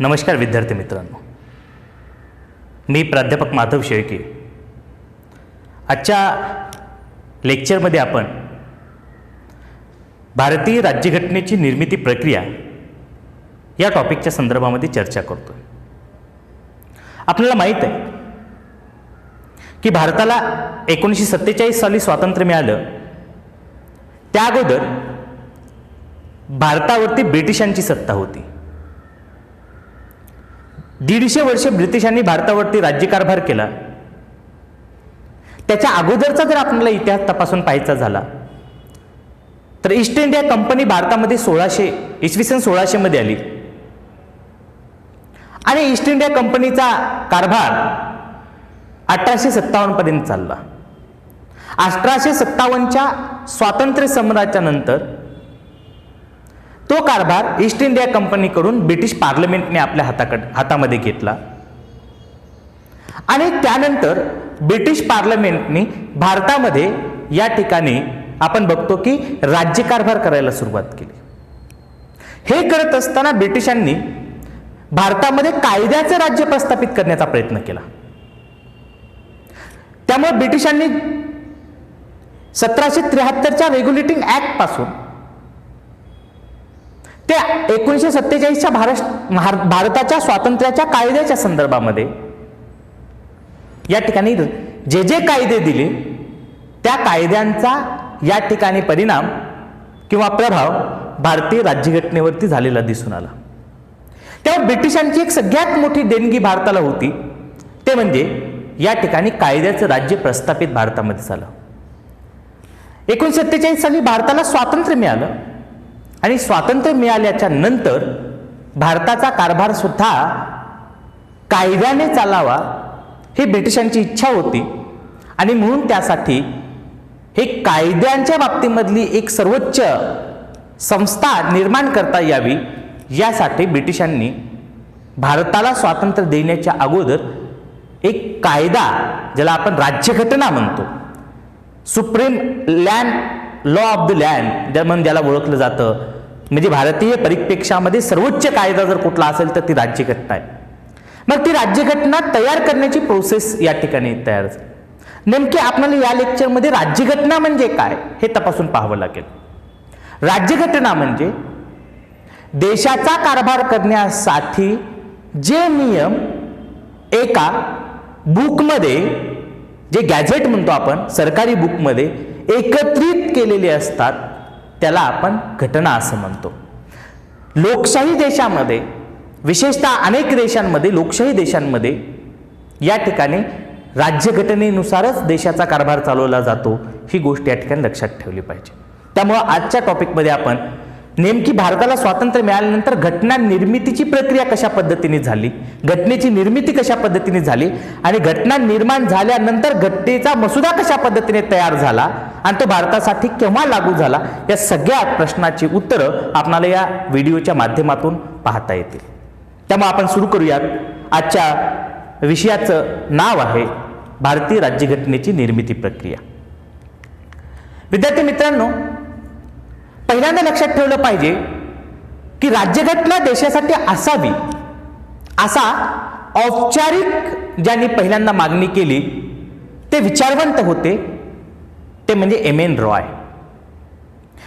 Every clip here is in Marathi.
नमस्कार विद्यार्थी मित्रांनो, मी प्राध्यापक माधव शेळके. आजच्या लेक्चरमध्ये आपण भारतीय राज्यघटनेची निर्मिती प्रक्रिया या टॉपिकच्या संदर्भामध्ये चर्चा करतो. आपल्याला माहीत आहे की भारताला 1947 साली स्वातंत्र्य मिळालं. त्या अगोदर भारतावरती ब्रिटिशांची सत्ता होती. 150 वर्ष ब्रिटिशांनी भारतावरती राज्यकारभार केला. त्याच्या अगोदरचा जर आपल्याला इतिहास तपासून पाहायचा झाला तर ईस्ट इंडिया कंपनी भारतामध्ये 1600 मध्ये आली आणि ईस्ट इंडिया कंपनीचा कारभार 1857 पर्यंत चालला. 1857च्या स्वातंत्र्य समराच्या नंतर तो कारभार ईस्ट इंडिया कंपनीकडून ब्रिटिश पार्लमेंटने आपल्या हातामध्ये घेतला आणि त्यानंतर ब्रिटिश पार्लमेंटने भारतामध्ये या ठिकाणी आपण बघतो की राज्यकारभार करायला सुरुवात केली. हे करत असताना ब्रिटिशांनी भारतामध्ये कायद्याचे राज्य प्रस्थापित करण्याचा प्रयत्न केला. त्यामुळे ब्रिटिशांनी 1773च्या रेग्युलेटिंग ऍक्ट पासून ते 1947च्या भारताच्या स्वातंत्र्याच्या कायद्याच्या संदर्भामध्ये या ठिकाणी जे जे कायदे दिले त्या कायद्यांचा या ठिकाणी परिणाम किंवा प्रभाव भारतीय राज्यघटनेवरती झालेला दिसून आला. तेव्हा ब्रिटिशांची एक सगळ्यात मोठी देणगी भारताला होती ते म्हणजे या ठिकाणी कायद्याचं राज्य प्रस्थापित भारतामध्ये झालं. 1947 साली भारताला स्वातंत्र्य मिळालं आणि स्वातंत्र्य मिळाल्याच्या नंतर भारताचा कारभार सुद्धा कायद्याने चालावा ही ब्रिटिशांची इच्छा होती आणि म्हणून त्यासाठी हे कायद्यांच्या बाबतीमधली एक सर्वोच्च संस्था निर्माण करता यावी यासाठी ब्रिटिशांनी भारताला स्वातंत्र्य देण्याच्या अगोदर एक कायदा, ज्याला आपण राज्यघटना म्हणतो, supreme land law of the land म्हणून ज्याला ओळखलं जातं, म्हणजे भारतीय परिप्रेक्षामध्ये सर्वोच्च कायदा जर कुठला असेल तर ती राज्यघटना आहे. मग ती राज्यघटना तयार करण्याची प्रोसेस या ठिकाणी तयार झाली. नेमके आपल्याला या लेक्चरमध्ये राज्यघटना म्हणजे काय हे तपासून पाहावं लागेल. राज्यघटना म्हणजे देशाचा कारभार करण्यासाठी जे नियम एका बुकमध्ये, जे गॅझेट म्हणतो आपण, सरकारी बुकमध्ये एकत्रित केलेले असतात त्याला आपण घटना असं म्हणतो. लोकशाही देशामध्ये, विशेषतः अनेक देशांमध्ये, लोकशाही देशांमध्ये या ठिकाणी राज्यघटनेनुसारच देशाचा कारभार चालवला जातो. ही गोष्ट या ठिकाणी लक्षात ठेवली पाहिजे. त्यामुळे आजच्या टॉपिकमध्ये आपण नेमकी भारताला स्वातंत्र्य मिळाल्यानंतर घटना निर्मितीची प्रक्रिया कशा पद्धतीने झाली, घटनेची निर्मिती कशा पद्धतीने झाली आणि घटना निर्माण झाल्यानंतर घटनेचा मसुदा कशा पद्धतीने तयार झाला आणि तो भारतासाठी केव्हा लागू झाला, या सगळ्या प्रश्नाची उत्तरं आपल्याला या व्हिडिओच्या माध्यमातून पाहता येतील. त्यामुळे आपण सुरू करूयात. आजच्या विषयाचं नाव आहे भारतीय राज्यघटनेची निर्मिती प्रक्रिया. विद्यार्थी मित्रांनो, पहिल्यांदा लक्षात ठेवलं पाहिजे की राज्यघटना देशासाठी असावी असा औपचारिक ज्यांनी पहिल्यांदा मागणी केली ते विचारवंत होते, ते म्हणजे M.N. रॉय.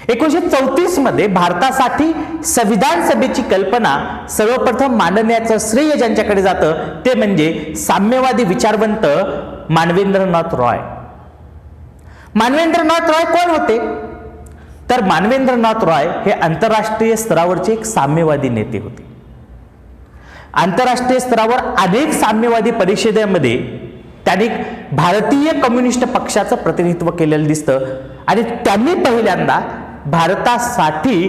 1934 मध्ये भारतासाठी संविधान सभेची कल्पना सर्वप्रथम मांडण्याचं श्रेय ज्यांच्याकडे जातं ते म्हणजे साम्यवादी विचारवंत मानवेंद्रनाथ रॉय. मानवेंद्रनाथ रॉय कोण होते तर मानवेंद्रनाथ रॉय हे आंतरराष्ट्रीय स्तरावरचे एक साम्यवादी नेते होते. आंतरराष्ट्रीय स्तरावर अनेक साम्यवादी परिषदेमध्ये त्यांनी भारतीय कम्युनिस्ट पक्षाचं प्रतिनिधित्व केलेलं दिसतं आणि त्यांनी पहिल्यांदा भारतासाठी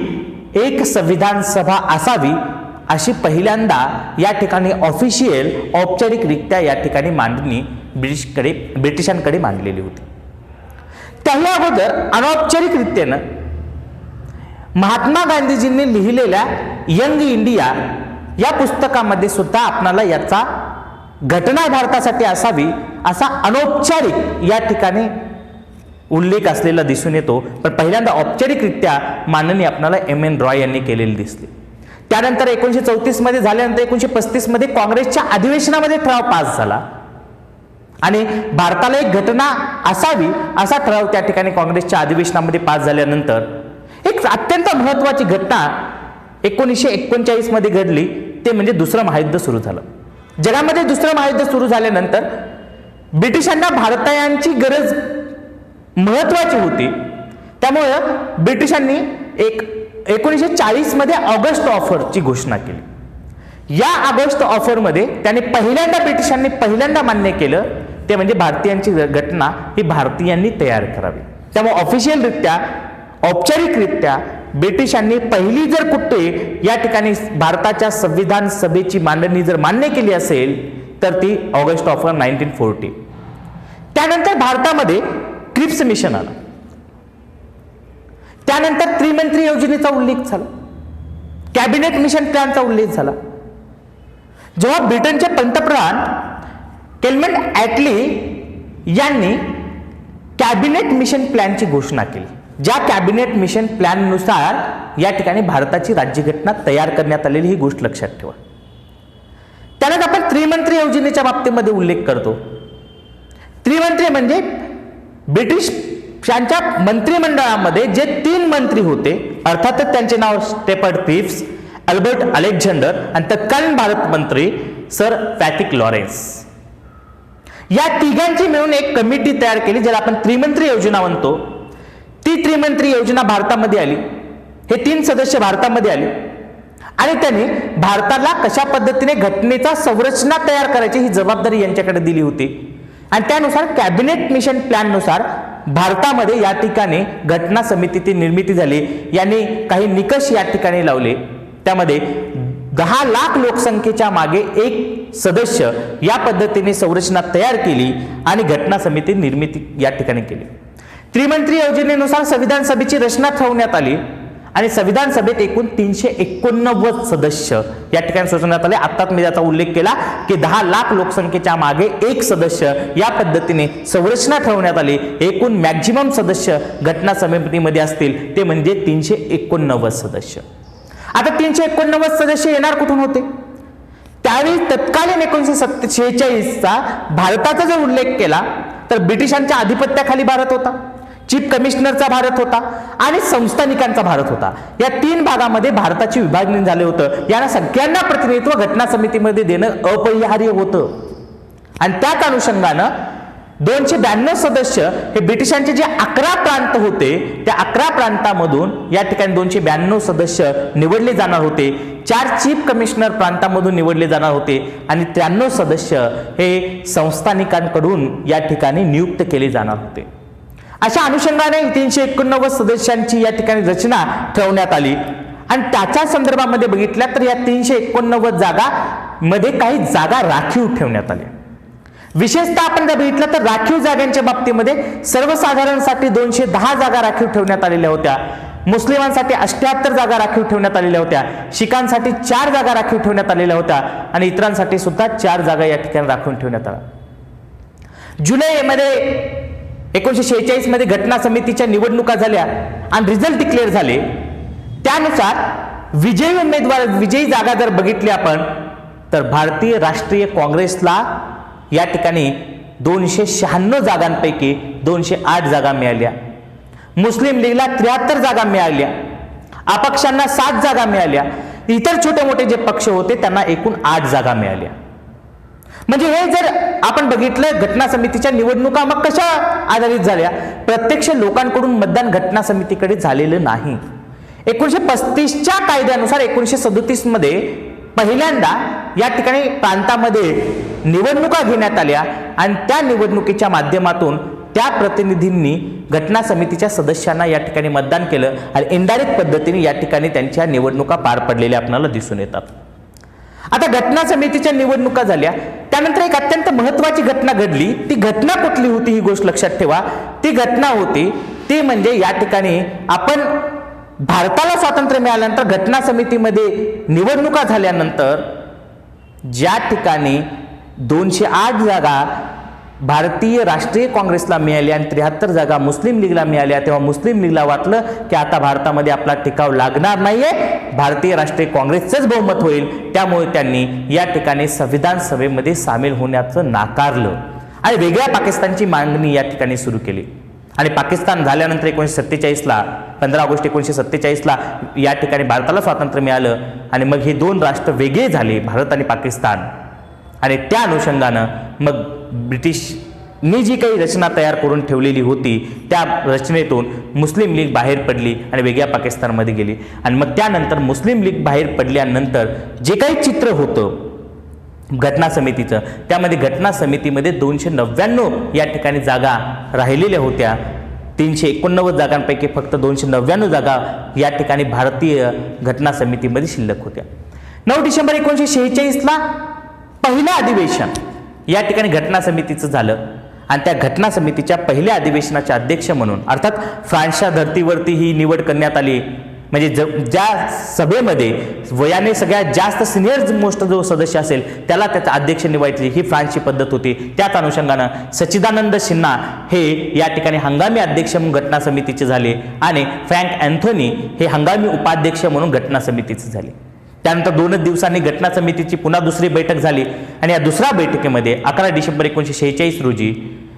एक संविधान सभा असावी अशी पहिल्यांदा या ठिकाणी ऑफिशियल, औपचारिकरित्या या ठिकाणी मांडणी ब्रिटिशांकडे मांडलेली होती. त्याही अगोदर अनौपचारिकरित्यानं महात्मा गांधीजींनी लिहिलेल्या यंग इंडिया या पुस्तकामध्ये सुद्धा आपणाला याचा घटना भारतासाठी असावी असा अनौपचारिक या ठिकाणी उल्लेख असलेला दिसून येतो. पण पहिल्यांदा औपचारिकरित्या माननीय आपल्याला M.N. रॉय यांनी केलेली दिसली. त्यानंतर 1934 मध्ये झाल्यानंतर 1935 मध्ये काँग्रेसच्या अधिवेशनामध्ये ठराव पास झाला आणि भारताला एक घटना असावी असा ठराव त्या ठिकाणी काँग्रेसच्या अधिवेशनामध्ये पास झाल्यानंतर एक अत्यंत महत्वाची घटना 1939 मध्ये घडली, ते म्हणजे दुसरं महायुद्ध सुरू झालं. जगामध्ये दुसरं महायुद्ध सुरू झाल्यानंतर ब्रिटिशांना भारतीयांची गरज महत्वाची होती. त्यामुळे ब्रिटिशांनी 1940 मध्ये ऑगस्ट ऑफरची घोषणा केली. या ऑगस्ट ऑफरमध्ये त्यांनी ब्रिटिशांनी पहिल्यांदा मान्य केलं ते म्हणजे भारतीयांची घटना ही भारतीयांनी तयार करावी. त्यामुळे ऑफिशियलरित्या, औपचारिकरित्या ब्रिटिशांनी पहिली जर कुठे या ठिकाणी भारताच्या संविधान सभेची मांडणी जर मान्य केली असेल तर ती ऑगस्ट ऑफर 1940. त्यानंतर भारतामध्ये क्रिप्स मिशन आलं. त्यानंतर त्रिमंत्री योजनेचा उल्लेख झाला, कॅबिनेट मिशन प्लॅनचा उल्लेख झाला. जेव्हा ब्रिटनचे पंतप्रधान क्लेमेंट ॲटली यांनी कॅबिनेट मिशन प्लॅनची घोषणा केली, ज्या कॅबिनेट मिशन प्लॅननुसार या ठिकाणी भारताची राज्यघटना तयार करण्यात आलेली ही गोष्ट लक्षात ठेवा. त्यानंतर आपण त्रिमंत्री योजनेच्या बाबतीमध्ये उल्लेख करतो. त्रिमंत्री म्हणजे ब्रिटिशांच्या मंत्रिमंडळामध्ये जे 3 मंत्री होते, अर्थातच त्यांचे नाव स्टेफर्ड क्रिप्स, अल्बर्ट अलेक्झांडर आणि तत्कालीन भारत मंत्री सर पॅट्रिक लॉरेन्स, या तिघांची मिळून एक कमिटी तयार केली ज्याला आपण त्रिमंत्री योजना म्हणतो. ती त्रिमंत्री योजना भारतामध्ये आली. हे 3 सदस्य भारतामध्ये आले आणि त्यांनी भारताला कशा पद्धतीने घटनेचा संरचना तयार करायची ही जबाबदारी यांच्याकडे दिली होती. आणि त्यानुसार कॅबिनेट मिशन प्लॅन नुसार भारतामध्ये या ठिकाणी घटना समितीची निर्मिती झाली. यांनी काही निकष या ठिकाणी लावले. त्यामध्ये 10 लाख लोकसंख्येच्या मागे एक सदस्य या पद्धतीने संरचना तयार केली आणि घटना समिती निर्मिती या ठिकाणी केली. त्रिमंत्री योजनेनुसार संविधान सभेची रचना ठरवण्यात आली आणि संविधान सभेत एकूण 389 सदस्य या ठिकाणी सुचवण्यात आले. आत्ताच मी त्याचा उल्लेख केला की 10 लाख लोकसंख्येच्या मागे एक सदस्य या पद्धतीने संरचना ठरवण्यात आली. एकूण मॅक्झिमम सदस्य घटना समितीमध्ये असतील ते म्हणजे 389 सदस्य. आता 389 सदस्य येणार कुठून होते? त्यावेळी तत्कालीन 1946चा भारताचा जर उल्लेख केला तर ब्रिटिशांच्या आधिपत्याखाली भारत होता, चीफ कमिशनरचा भारत होता आणि संस्थानिकांचा भारत होता. या 3 भागामध्ये भारताची विभागणी झाले होतं. यांना सगळ्यांना प्रतिनिधित्व घटना समितीमध्ये देणं अपरिहार्य होतं आणि त्याच अनुषंगानं 292 सदस्य हे ब्रिटिशांचे जे 11 प्रांत होते त्या 11 प्रांतामधून या ठिकाणी 292 सदस्य निवडले जाणार होते. 4 चीफ कमिशनर प्रांतामधून निवडले जाणार होते आणि 93 सदस्य हे संस्थानिकांकडून या ठिकाणी नियुक्त केले जाणार होते. अशा अनुषंगाने 389 सदस्यांची या ठिकाणी रचना ठरवण्यात आली आणि त्याच्या संदर्भामध्ये बघितल्या तर या 389 जागा मध्ये काही जागा राखीव ठेवण्यात आल्या. विशेषतः आपण जर बघितलं तर राखीव जागांच्या बाबतीमध्ये सर्वसाधारणसाठी 210 जागा राखीव ठेवण्यात आलेल्या होत्या. मुस्लिमांसाठी 78 जागा राखीव ठेवण्यात आलेल्या होत्या. शिखांसाठी 4 जागा राखीव ठेवण्यात आलेल्या होत्या आणि इतरांसाठी सुद्धा 4 जागा या ठिकाणी राखून ठेवण्यात आल्या. जुलैमध्ये 1946 मध्ये घटना समितीच्या निवडणुका झाल्या आणि रिझल्ट डिक्लेअर झाले. त्यानुसार विजयी उमेदवार, विजयी जागा जर बघितली आपण तर भारतीय राष्ट्रीय काँग्रेसला या ठिकाणी 296 जागांपैकी 208 जागा मिळाल्या. मुस्लिम लीगला 73 जागा मिळाल्या. अपक्षांना 7 जागा मिळाल्या. इतर छोटे मोठे जे पक्ष होते त्यांना एकूण 8 जागा मिळाल्या. म्हणजे हे जर आपण बघितलं घटना समितीच्या निवडणुका मग कशा आधारित झाल्या? प्रत्यक्ष लोकांकडून मतदान घटना समितीकडे झालेलं नाही. 1935च्या कायद्यानुसार 1937 मध्ये पहिल्यांदा या ठिकाणी प्रांतामध्ये निवडणुका घेण्यात आल्या आणि त्या निवडणुकीच्या माध्यमातून त्या प्रतिनिधींनी घटना समितीच्या सदस्यांना या ठिकाणी मतदान केलं आणि इनडायरेक्ट पद्धतीने या ठिकाणी त्यांच्या निवडणुका पार पडलेल्या आपल्याला दिसून येतात. आता घटना समितीच्या निवडणुका झाल्या त्यानंतर एक अत्यंत महत्वाची घटना घडली. ती घटना कुठली होती ही गोष्ट लक्षात ठेवा. ती घटना होती ती म्हणजे या ठिकाणी आपण भारताला स्वातंत्र्य मिळाल्यानंतर घटना समितीमध्ये निवडणुका झाल्यानंतर ज्या ठिकाणी 208 जागा भारतीय राष्ट्रीय काँग्रेसला मिळाल्या आणि 73 जागा मुस्लिम लीगला मिळाल्या, तेव्हा मुस्लिम लीगला वाटलं की आता भारतामध्ये आपला टिकाव लागणार नाहीये, भारतीय राष्ट्रीय काँग्रेसचंच बहुमत होईल. त्यामुळे त्यांनी या ठिकाणी संविधान सभेमध्ये सामील होण्याचं नाकारलं आणि वेगळ्या पाकिस्तानची मागणी या ठिकाणी सुरू केली. आणि पाकिस्तान झाल्यानंतर 1947ला 15 ऑगस्ट 1947ला या ठिकाणी भारताला स्वातंत्र्य मिळालं आणि मग हे दोन राष्ट्र वेगळे झाले, भारत आणि पाकिस्तान. आणि त्या अनुषंगानं मग ब्रिटिशनी जी काही रचना तयार करून ठेवलेली होती त्या रचनेतून मुस्लिम लीग बाहेर पडली आणि वेगळ्या पाकिस्तानमध्ये गेली. आणि मग त्यानंतर मुस्लिम लीग बाहेर पडल्यानंतर जे काही चित्र होतं घटना समितीचं, त्यामध्ये घटना समितीमध्ये 299 या ठिकाणी जागा राहिलेल्या होत्या. 389 जागांपैकी फक्त 299 जागा या ठिकाणी भारतीय घटना समितीमध्ये शिल्लक होत्या. 9 डिसेंबर 1946ला पहिलं अधिवेशन या ठिकाणी घटना समितीचं झालं आणि त्या घटना समितीच्या पहिल्या अधिवेशनाचे अध्यक्ष म्हणून, अर्थात फ्रान्सच्या धर्तीवरती ही निवड करण्यात आली. म्हणजे ज्या सभेमध्ये वयाने सगळ्यात जास्त सिनियर मोस्ट जो सदस्य असेल त्याला त्याचा अध्यक्ष निवडायची ही फ्रान्सची पद्धत होती. त्याच अनुषंगानं सच्चिदानंद सिन्हा हे या ठिकाणी हंगामी अध्यक्ष म्हणून घटना समितीचे झाले आणि फ्रँक अँथोनी हे हंगामी उपाध्यक्ष म्हणून घटना समितीचे झाले. त्यानंतर 2 दिवसांनी घटना समितीची पुन्हा दुसरी बैठक झाली आणि या दुसऱ्या बैठकीमध्ये 11 डिसेंबर 1946 रोजी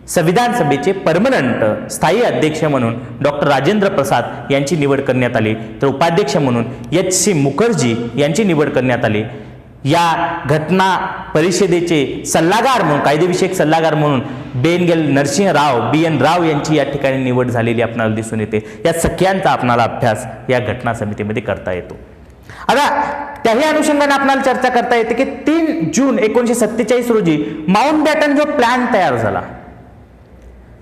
संविधान सभेचे परमनंट स्थायी अध्यक्ष म्हणून डॉक्टर राजेंद्र प्रसाद यांची निवड करण्यात आली, तर उपाध्यक्ष म्हणून एच.सी. मुखर्जी यांची निवड करण्यात आली. या घटना परिषदेचे सल्लागार म्हणून, कायदेविषयक सल्लागार म्हणून बेनगेल नरसिंह राव B.N. राव यांची या ठिकाणी निवड झालेली आपल्याला दिसून येते. या सगळ्यांचा आपल्याला अभ्यास या घटना समितीमध्ये करता येतो. आता त्याही अनुषंगाने आपल्याला चर्चा करता येते की 3 जून 1947 रोजी माउंटबॅटन जो प्लॅन तयार झाला,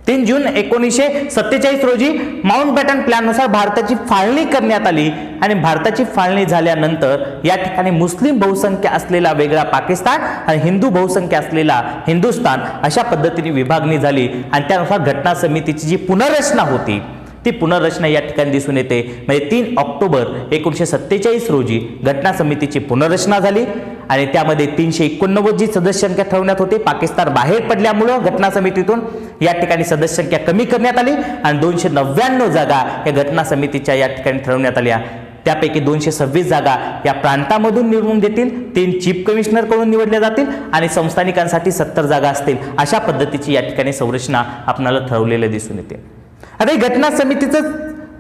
3 जून 1947 रोजी माउंटबॅटन प्लॅननुसार भारताची फाळणी करण्यात आली आणि भारताची फाळणी झाल्यानंतर या ठिकाणी मुस्लिम बहुसंख्या असलेला वेगळा पाकिस्तान आणि हिंदू बहुसंख्या असलेला हिंदुस्थान अशा पद्धतीने विभागणी झाली. आणि त्यानुसार घटना समितीची जी पुनर्रचना होती ती पुनर्रचना या ठिकाणी दिसून येते. म्हणजे 3 ऑक्टोबर 1947 रोजी घटना समितीची पुनर्रचना झाली आणि त्यामध्ये 389 जी सदस्य संख्या ठेवण्यात होती. पाकिस्तान बाहेर पडल्यामुळं घटना समितीतून या ठिकाणी सदस्य संख्या कमी करण्यात आली आणि 299 जागा या घटना समितीच्या या ठिकाणी ठरवण्यात आल्या. त्यापैकी 226 जागा या प्रांतामधून निवडून देतील, 3 चीफ कमिशनर कडून निवडल्या जातील आणि संस्थानिकांसाठी 70 जागा असतील. अशा पद्धतीची या ठिकाणी संरचना आपल्याला ठरवलेलं दिसून येते. आता ही घटना समितीचं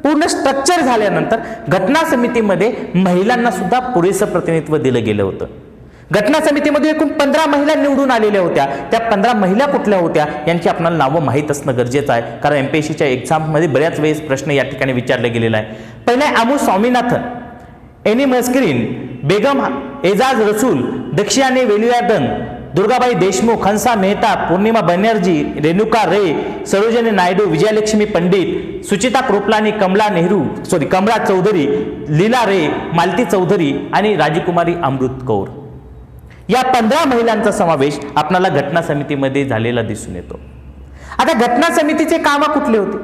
पूर्ण स्ट्रक्चर झाल्यानंतर घटना समितीमध्ये महिलांना सुद्धा पुरेसं प्रतिनिधित्व दिलं गेलं होतं. घटना समितीमध्ये एकूण 15 महिला निवडून आलेल्या होत्या. त्या 15 महिला कुठल्या होत्या यांची आपल्याला नावं माहीत असणं गरजेचं आहे, कारण MPSCच्या एक्झाममध्ये बऱ्याच वेळेस प्रश्न या ठिकाणी विचारला गेलेला आहे. पहिला आहे आमू स्वामीनाथन, एनी मस्करीन, बेगम एजाज रसूल, दक्षियाने वेलुयादन, दुर्गाबाई देशमुख, हंसा मेहता, पूर्णिमा बनर्जी, रेणुका रे, सरोजिनी नायडू, विजयलक्ष्मी पंडित, सुचिता कृपलानी, कमला चौधरी, लीला रे, मालती चौधरी आणि राजकुमारी अमृत कौर. या 15 महिलांचा समावेश आपल्याला घटना समितीमध्ये झालेला दिसून येतो. आता घटना समितीचे काम कुठले होते,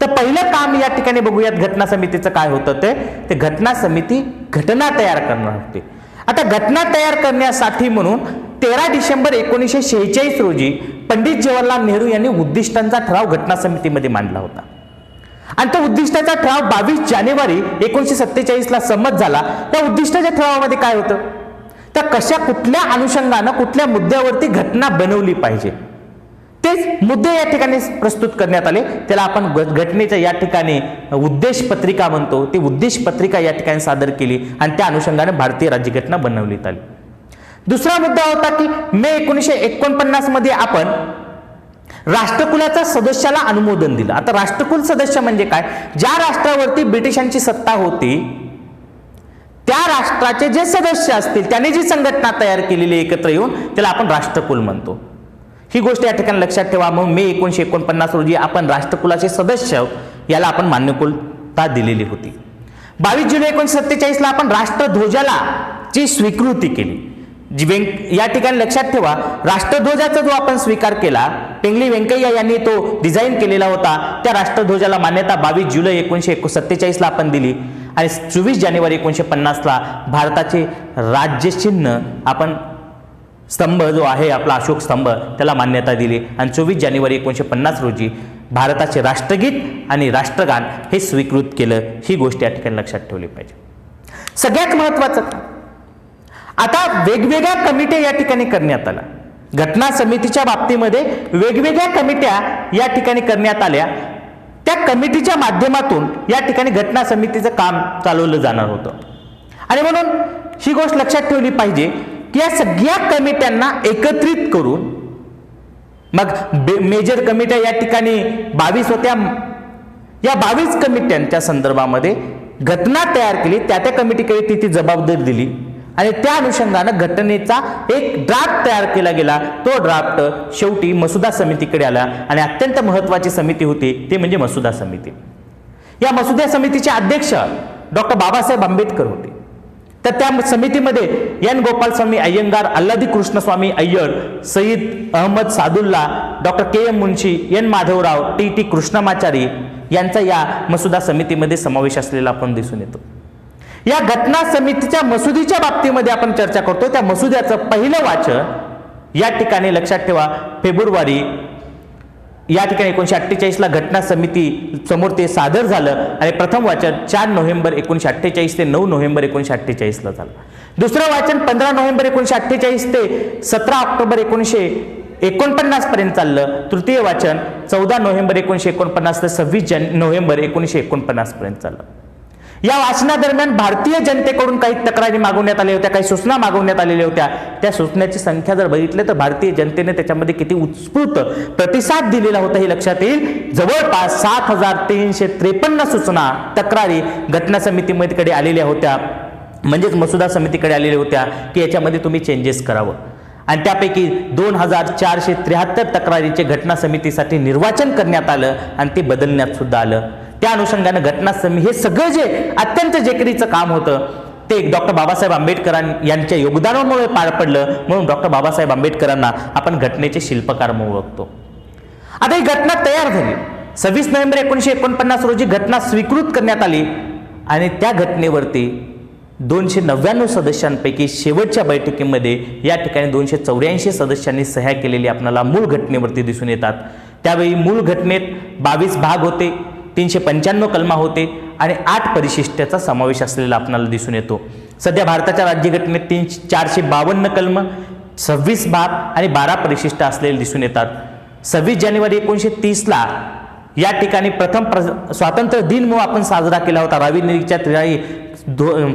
तर पहिलं काम या ठिकाणी बघूयात घटना समितीचं काय होतं. ते घटना समिती घटना तयार करणार होती. आता घटना तयार करण्यासाठी म्हणून 13 डिसेंबर 1946 रोजी पंडित जवाहरलाल नेहरू यांनी उद्दिष्टांचा ठराव घटना समितीमध्ये मांडला होता आणि तो उद्दिष्टाचा ठराव 22 जानेवारी 1947 ला संमत झाला. त्या उद्दिष्टाच्या ठरावामध्ये काय होतं, तर कुठल्या अनुषंगानं कुठल्या मुद्द्यावरती घटना बनवली पाहिजे तेच मुद्दे या ठिकाणी प्रस्तुत करण्यात आले. त्याला आपण घटनेच्या या ठिकाणी उद्देश पत्रिका म्हणतो. ती उद्देश पत्रिका या ठिकाणी सादर केली आणि त्या अनुषंगाने भारतीय राज्यघटना बनवण्यात आली. दुसरा मुद्दा होता की मे 1949 मध्ये आपण राष्ट्रकुलाच्या सदस्याला अनुमोदन दिलं. आता राष्ट्रकुल सदस्य म्हणजे काय, ज्या राष्ट्रावरती ब्रिटिशांची सत्ता होती त्या राष्ट्राचे जे सदस्य असतील त्यांनी जी संघटना तयार केलेली एकत्र येऊन त्याला आपण राष्ट्रकुल म्हणतो. ही गोष्ट या ठिकाणी लक्षात ठेवा. मग मे 1949 रोजी आपण राष्ट्रकुलाचे सदस्य याला आपण मान्यता दिलेली होती. 22 जुलै 1947 ला आपण राष्ट्रध्वजाला ची स्वीकृती केली. या ठिकाणी लक्षात ठेवा, राष्ट्रध्वजाचा जो आपण स्वीकार केला, पिंगली व्यंकय्या यांनी तो डिझाईन केलेला होता. त्या राष्ट्रध्वजाला मान्यता 22 जुलै 1947 ला आपण दिली आणि 24 जानेवारी 1950 ला भारताचे राज्य चिन्ह आपण स्तंभ जो आहे आपला अशोक स्तंभ त्याला मान्यता दिली आणि 24 जानेवारी 1950 रोजी भारताचे राष्ट्रगीत आणि राष्ट्रगान हे स्वीकृत केलं. ही गोष्ट या ठिकाणी लक्षात ठेवली पाहिजे. सगळ्यात महत्त्वाचं आता वेगवेगळ्या कमिट्या या ठिकाणी करण्यात आल्या. घटना समितीच्या बाबतीमध्ये वेगवेगळ्या कमिट्या या ठिकाणी करण्यात आल्या. त्या कमिटीच्या माध्यमातून या ठिकाणी घटना समितीचं काम चालवलं जाणार होतं आणि म्हणून ही गोष्ट लक्षात ठेवली पाहिजे की या सगळ्या कमिट्यांना एकत्रित करून मग मेजर कमिट्या या ठिकाणी 22 होत्या. या 22 कमिट्यांच्या संदर्भामध्ये घटना तयार केली. त्या कमिटीकडे ती जबाबदारी दिली आणि त्या अनुषंगानं घटनेचा एक ड्राफ्ट तयार केला गेला. तो ड्राफ्ट शेवटी मसुदा समितीकडे आला आणि अत्यंत महत्त्वाची समिती होती ते म्हणजे मसुदा समिती. या मसुदा समितीचे अध्यक्ष डॉक्टर बाबासाहेब आंबेडकर होते. तर त्या समितीमध्ये N Gopalaswami Ayyangar, Alladi Krishnaswami Ayyar, Saiyid Ahmad Saadulla, doctor K M. Munshi, N Madhavrao, T Krishnamachari यांचा या मसुदा समितीमध्ये समावेश असलेला आपण दिसून येतो. या घटना समितीच्या मसुदीच्या बाबतीमध्ये आपण चर्चा करतो. त्या मसुद्याचं पहिलं वाचन या ठिकाणी लक्षात ठेवा फेब्रुवारी या ठिकाणी 1948ला घटना समिती समोर ते सादर झालं आणि प्रथम वाचन 4 नोव्हेंबर 1948 ते 9 नोव्हेंबर 1948ला झालं. दुसरं वाचन 15 नोव्हेंबर 1948 ते 17 ऑक्टोबर 1949 पर्यंत चाललं. तृतीय वाचन 14 नोव्हेंबर 1949 ते 26 नोव्हेंबर 1949 पर्यंत चाललं. या वाचनादरम्यान भारतीय जनतेकडून काही तक्रारी मागवण्यात आल्या होत्या, काही सूचना मागवण्यात आलेल्या होत्या. त्या सूचनेची संख्या जर बघितली तर भारतीय जनतेने त्याच्यामध्ये किती उत्स्फूर्त प्रतिसाद दिलेला होता हे लक्षात येईल. जवळपास 7353 सूचना तक्रारी घटना समितीकडे आलेल्या होत्या, म्हणजेच मसुदा समितीकडे आलेल्या होत्या की याच्यामध्ये तुम्ही चेंजेस करावं. आणि त्यापैकी 2473 तक्रारीचे घटना समितीसाठी निर्वाचन करण्यात आलं आणि ते बदलण्यात सुद्धा आलं. त्या अनुषंगाने घटना समिती हे सगळं जे अत्यंत जेकरीचं काम होतं ते डॉक्टर बाबासाहेब आंबेडकर यांच्या योगदानामुळे पार पडलं. म्हणून डॉक्टर बाबासाहेब आंबेडकरांना आपण घटनेचे शिल्पकार म्हणून ओळखतो. आता ही घटना तयार झाली. 26 नोव्हेंबर 1949 रोजी घटना स्वीकृत करण्यात आली आणि त्या घटनेवरती 299 सदस्यांपैकी शेवटच्या बैठकीमध्ये या ठिकाणी 284 सदस्यांनी सह्या केलेली आपल्याला मूळ घटनेवरती दिसून येतात. त्यावेळी मूळ घटनेत 22 भाग होते, 395 कलमा होते आणि 8 परिशिष्टाचा समावेश असलेला आपल्याला दिसून येतो. सध्या भारताच्या राज्यघटनेत 452 कलम, 26 भाग आणि 12 परिशिष्ट असलेले दिसून येतात. 26 जानेवारी 1930ला या ठिकाणी प्रथम स्वातंत्र्य दिन म्हणून आपण साजरा केला होता. रावीनदीच्या तीराई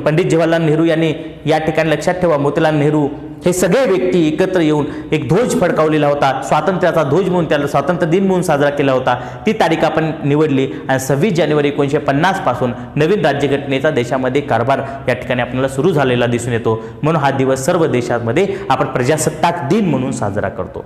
पंडित जवाहरलाल नेहरू यांनी या ठिकाणी लक्षात ठेवा मोतीलाल नेहरू हे सगळे व्यक्ती एकत्र येऊन एक ध्वज फडकावलेला होता. स्वातंत्र्याचा ध्वज म्हणून त्याला स्वातंत्र्य दिन म्हणून साजरा केला होता. ती तारीख आपण निवडली आणि 26 जानेवारी 1950 पासून नवीन राज्यघटनेचा देशामध्ये कारभार या ठिकाणी आपल्याला सुरू झालेला दिसून येतो. म्हणून हा दिवस सर्व देशांमध्ये आपण प्रजासत्ताक दिन म्हणून साजरा करतो.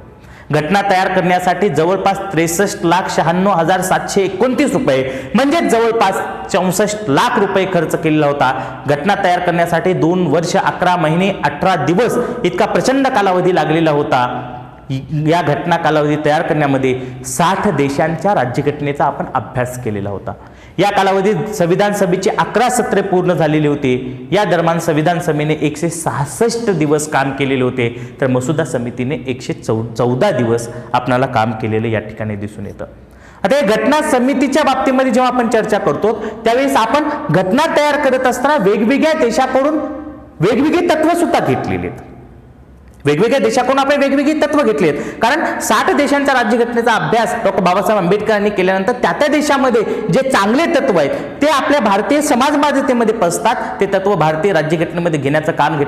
घटना तयार करण्यासाठी जवळपास 63,96,729 रुपये म्हणजे जवळपास 64 लाख रुपये खर्च केलेला होता. घटना तयार करण्यासाठी 2 वर्ष 11 महिने 18 दिवस इतका प्रचंड कालावधी लागलेला होता. या घटना कालावधी तयार करण्यामध्ये 60 देशांच्या राज्यघटनेचा आपण अभ्यास केलेला होता. या कालावधीत संविधान सभेची 11 सत्रे पूर्ण झालेली होती. या दरम्यान संविधान सभेने 166 दिवस काम केलेले होते, तर मसुदा समितीने 114 दिवस आपल्याला काम केलेले या ठिकाणी दिसून येतं. आता या घटना समितीच्या बाबतीमध्ये जेव्हा आपण चर्चा करतो त्यावेळेस आपण घटना तयार करत असताना वेगवेगळ्या देशाकडून वेगवेगळी तत्व सुद्धा घेतलेली आहेत. वेगवेगळ्या देशाकडून आपण वेगवेगळी तत्व घेतली आहेत. कारण 60 देशांच्या राज्यघटनेचा अभ्यास डॉक्टर बाबासाहेब आंबेडकरांनी केल्यानंतर त्या देशामध्ये जे चांगले तत्व आहेत ते आपल्या भारतीय समाजवादितेमध्ये पसतात. ते तत्व भारतीय राज्यघटनेमध्ये घेण्याचं काम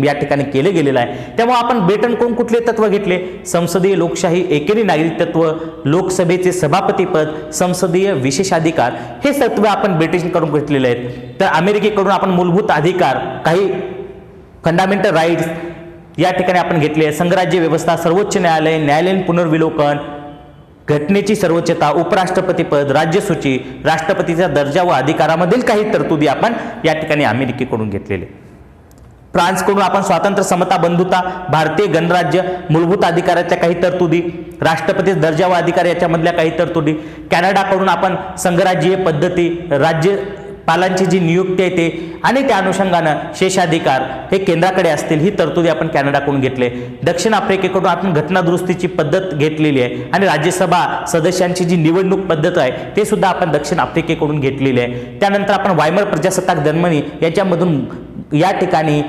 या ठिकाणी केलं गेलेलं आहे. त्यामुळे आपण ब्रिटनकडून कुठले तत्व घेतले? संसदीय लोकशाही, एकेरी नागरिक तत्व, लोकसभेचे सभापतीपद, संसदीय विशेषाधिकार हे तत्व आपण ब्रिटिशकडून घेतलेले आहेत. तर अमेरिकेकडून आपण मूलभूत अधिकार, काही फंडामेंटल राईट्स या ठिकाणी आपण घेतले आहे. संघराज्य व्यवस्था, सर्वोच्च न्यायालय, न्यायालयीन पुनर्विलोकन, घटनेची सर्वोच्चता, उपराष्ट्रपतीपद, राज्यसूची, राष्ट्रपतीचा दर्जा व अधिकारामधील काही तरतुदी आपण या ठिकाणी अमेरिकेकडून घेतलेले. फ्रान्सकडून आपण स्वातंत्र्य, समता, बंधुता, भारतीय गणराज्य, मूलभूत अधिकाराच्या काही तरतुदी, राष्ट्रपती दर्जा व अधिकार याच्यामधल्या काही तरतुदी. कॅनडाकडून आपण संघराज्यीय पद्धती, राज्य पालांची जी नियुक्ती आहे ते आणि त्या अनुषंगानं शेषाधिकार हे केंद्राकडे असतील ही तरतुदी आपण कॅनडाकडून घेतले. दक्षिण आफ्रिकेकडून आपण घटना दुरुस्तीची पद्धत घेतलेली आहे आणि राज्यसभा सदस्यांची जी निवडणूक पद्धत आहे ते सुद्धा आपण दक्षिण आफ्रिकेकडून घेतलेली आहे. त्यानंतर आपण वायमर प्रजासत्ताक जर्मनी याच्यामधून या ठिकाणी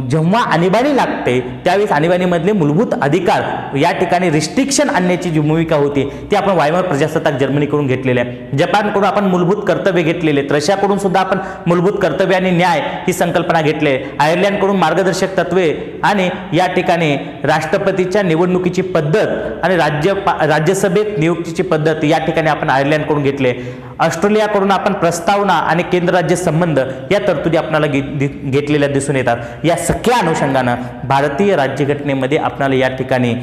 जेव्हा आणीबाणी लागते त्यावेळेस आणीबाणीमधले मूलभूत अधिकार या ठिकाणी रिस्ट्रिक्शन आणण्याची जी भूमिका होती ती आपण वायमर प्रजासत्ताक जर्मनीकडून घेतलेली आहे. जपानकडून आपण मूलभूत कर्तव्य घेतलेले आहेत. रशियाकडून सुद्धा आपण मूलभूत कर्तव्य आणि न्याय ही संकल्पना घेतली आहे. आयर्लंडकडून मार्गदर्शक तत्वे आणि या ठिकाणी राष्ट्रपतीच्या निवडणुकीची पद्धत आणि राज्यसभेत नियुक्तीची पद्धत या ठिकाणी आपण आयर्लंडकडून घेतले. ऑस्ट्रेलियाकडून आपण प्रस्तावना आणि केंद्र राज्य संबंध या तरतुदी आपल्याला घेतलेल्या दिसून येतात. या सगळ्या अनुषंगानं भारतीय राज्यघटनेमध्ये आपल्याला या ठिकाणी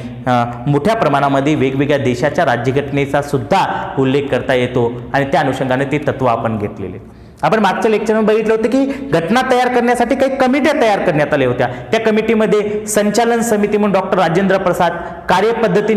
मोठ्या प्रमाणामध्ये वेगवेगळ्या देशाच्या राज्यघटनेचा सुद्धा उल्लेख करता येतो आणि त्या अनुषंगाने ते तत्व आपण घेतलेले. आपण मागच्या लेक्चरमध्ये बघितलं होतं की घटना तयार करण्यासाठी काही कमिट्या तयार करण्यात आल्या होत्या. त्या कमिटीमध्ये संचालन समिती म्हणून डॉक्टर राजेंद्र प्रसाद, कार्यपद्धती